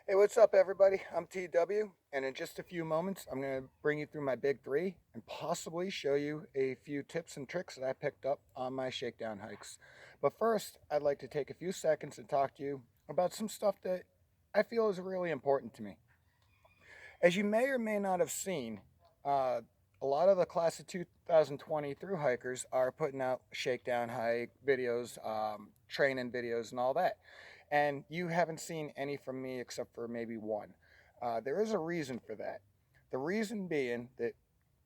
Hey, what's up, everybody? I'm TW, and in just a few moments, I'm going to bring you through my big three and possibly show you a few tips and tricks that I picked up on my shakedown hikes. But first, I'd like to take a few seconds and talk to you about some stuff that I feel is really important to me. As you may or may not have seen, a lot of the class of 2020 through hikers are putting out shakedown hike videos, training videos, and all that. And you haven't seen any from me except for maybe one. There is a reason for that. The reason being that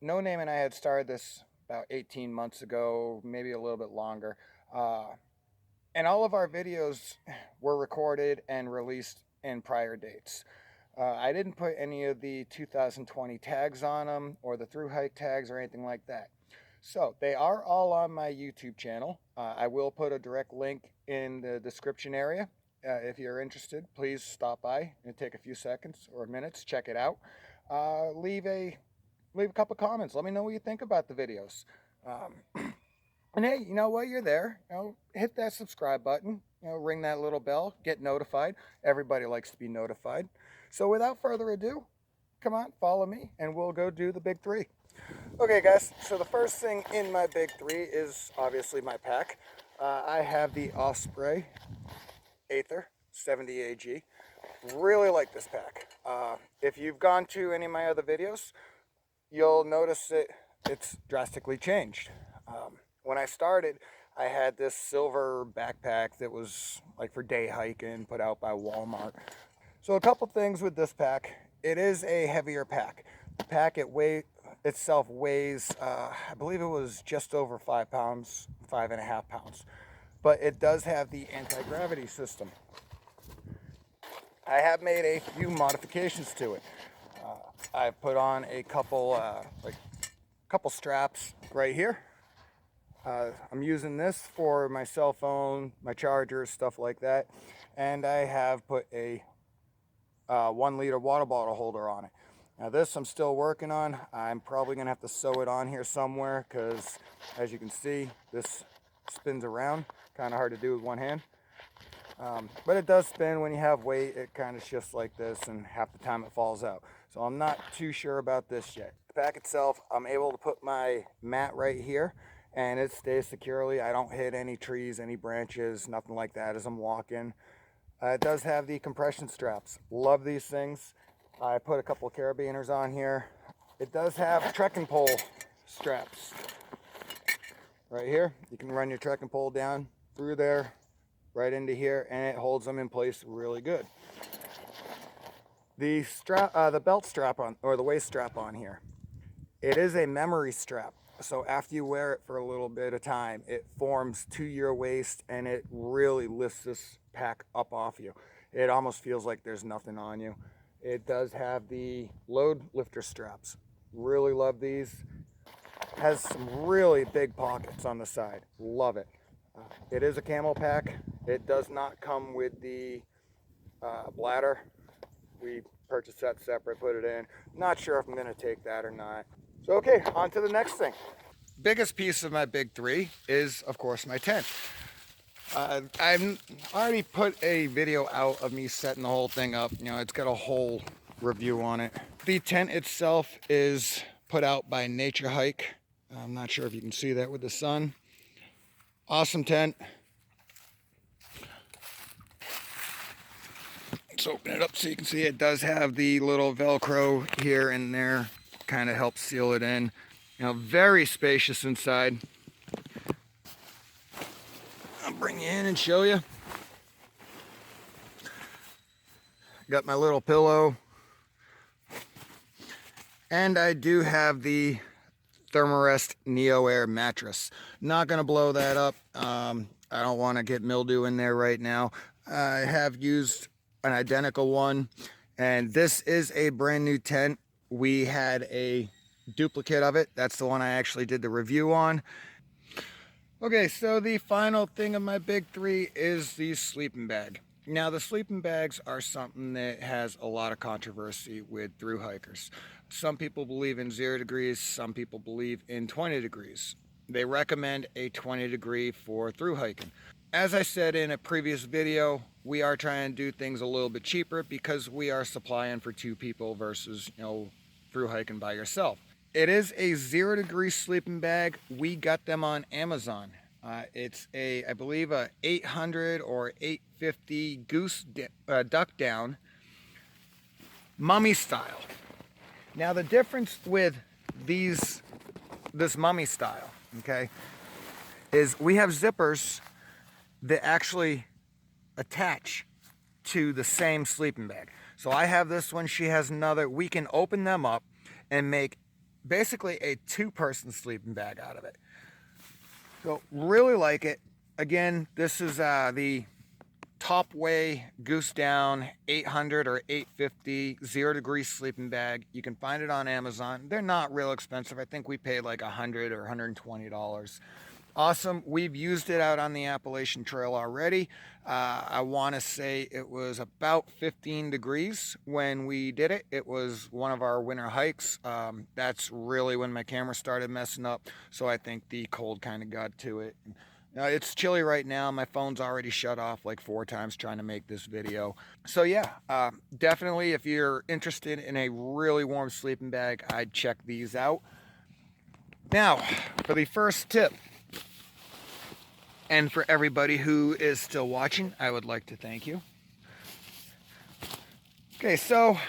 No Name and I had started this about 18 months ago, maybe a little bit longer. And all of our videos were recorded and released in prior dates. I didn't put any of the 2020 tags on them or the through hike tags or anything like that. So they are all on my YouTube channel. I will put a direct link in the description area. If you're interested, please stop by and take a few seconds or minutes, check it out. Leave a couple comments. Let me know what you think about the videos. And hey, you know what? You're there. Hit that subscribe button. Ring that little bell. Get notified. Everybody likes to be notified. So without further ado, come on, follow me, and we'll go do the big three. Okay, guys. So the first thing in my big three is obviously my pack. I have the Osprey Aether 70 AG. Really like this pack. If you've gone to any of my other videos, you'll notice that it's drastically changed. When I started, I had this silver backpack that was like for day hiking, put out by Walmart. So a couple things with this pack. It is a heavier pack. The pack itself weighs, I believe it was just over 5 pounds, 5.5 pounds. But it does have the anti-gravity system. I have made a few modifications to it. I put on a couple straps right here. I'm using this for my cell phone, my charger, stuff like that. And I have put a 1 liter water bottle holder on it. Now this I'm still working on. I'm probably gonna have to sew it on here somewhere because as you can see, this spins around. Kind of hard to do with one hand. But it does spin when you have weight. It kind of shifts like this and half the time it falls out. So I'm not too sure about this yet. The pack itself, I'm able to put my mat right here and it stays securely. I don't hit any trees, any branches, nothing like that as I'm walking. It does have the compression straps. Love these things. I put a couple of carabiners on here. It does have trekking pole straps right here. You can run your trekking pole down through there, right into here, and it holds them in place really good. The belt strap on, or the waist strap on here, it is a memory strap. So after you wear it for a little bit of time, it forms to your waist and it really lifts this pack up off you. It almost feels like there's nothing on you. It does have the load lifter straps. Really love these. Has some really big pockets on the side. Love it. It is a camel pack. It does not come with the bladder. We purchased that separate, put it in. Not sure if I'm gonna take that or not. So okay, on to the next thing. Biggest piece of my big three is, of course, my tent. I've already put a video out of me setting the whole thing up. It's got a whole review on it. The tent itself is put out by Nature Hike. I'm not sure if you can see that with the sun. Awesome tent. Let's open it up so you can see it does have the little Velcro here and there. Kind of helps seal it in. Very spacious inside. I'll bring you in and show you. Got my little pillow. And I do have the Thermarest Neo Air mattress. Not gonna blow that up. I don't want to get mildew in there right now. I have used an identical one, and this is a brand new tent. We had a duplicate of it. That's the one I actually did the review on. Okay, so the final thing of my big three is the sleeping bag. Now, the sleeping bags are something that has a lot of controversy with through hikers. Some people believe in 0 degrees, some people believe in 20 degrees. They recommend a 20 degree for through hiking. as I said in a previous video, we are trying to do things a little bit cheaper because we are supplying for 2 people versus, through hiking by yourself. It is a 0-degree sleeping bag. We got them on Amazon. It's I believe, a 800 or 850 duck down, mummy style. Now the difference with this mummy style, okay, is we have zippers that actually attach to the same sleeping bag. So I have this one, she has another. We can open them up and make basically a 2-person sleeping bag out of it. So really like it. Again, this is the Topway Goose Down 800 or 850 0-degree sleeping bag. You can find it on Amazon. They're not real expensive. I think we paid like $100 or $120. Awesome. We've used it out on the Appalachian Trail already. I want to say it was about 15 degrees when we did it. It was one of our winter hikes. That's really when my camera started messing up. So I think the cold kind of got to it. It's chilly right now. My phone's already shut off like 4 times trying to make this video. So yeah, definitely if you're interested in a really warm sleeping bag, I'd check these out. Now, for the first tip, and for everybody who is still watching, I would like to thank you. Okay, so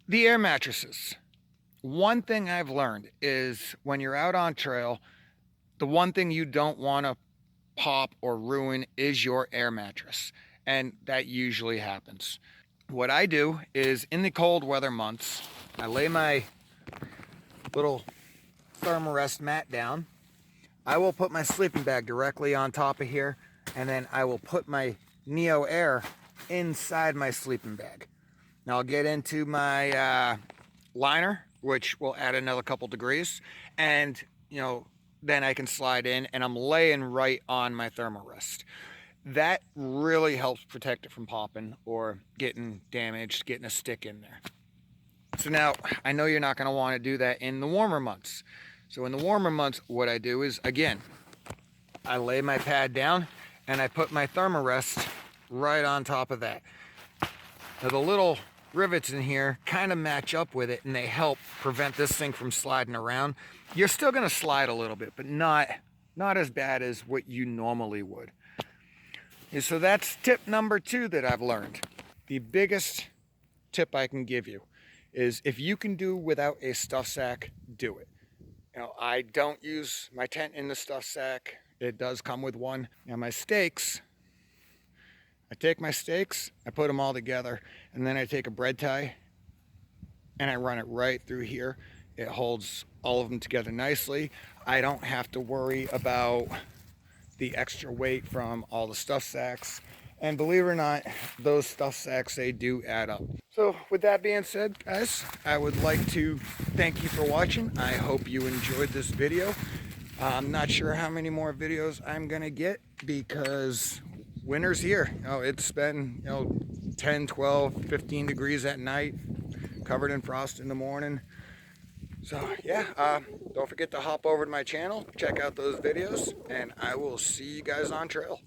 the air mattresses. One thing I've learned is when you're out on trail, the one thing you don't want to pop or ruin is your air mattress. And that usually happens. What I do is in the cold weather months, I lay my little thermarest mat down. I will put my sleeping bag directly on top of here, and then I will put my Neo Air inside my sleeping bag. Now I'll get into my liner, which will add another couple degrees, and then I can slide in, and I'm laying right on my thermarest. That really helps protect it from popping or getting damaged, getting a stick in there. So now I know you're not going to want to do that in the warmer months. So in the warmer months, what I do is, again, I lay my pad down and I put my thermarest right on top of that. Now the little rivets in here kind of match up with it and they help prevent this thing from sliding around. You're still going to slide a little bit, but not as bad as what you normally would. And so that's tip number 2 that I've learned. The biggest tip I can give you is if you can do without a stuff sack, do it. I don't use my tent in the stuff sack. It does come with one. Now my stakes, I take my stakes, I put them all together, and then I take a bread tie and I run it right through here. It holds all of them together nicely. I don't have to worry about the extra weight from all the stuff sacks. And believe it or not, those stuff sacks, they do add up. So with that being said, guys, I would like to thank you for watching. I hope you enjoyed this video. I'm not sure how many more videos I'm gonna get because winter's here. It's been 10, 12, 15 degrees at night, covered in frost in the morning. So yeah, don't forget to hop over to my channel, check out those videos, and I will see you guys on trail.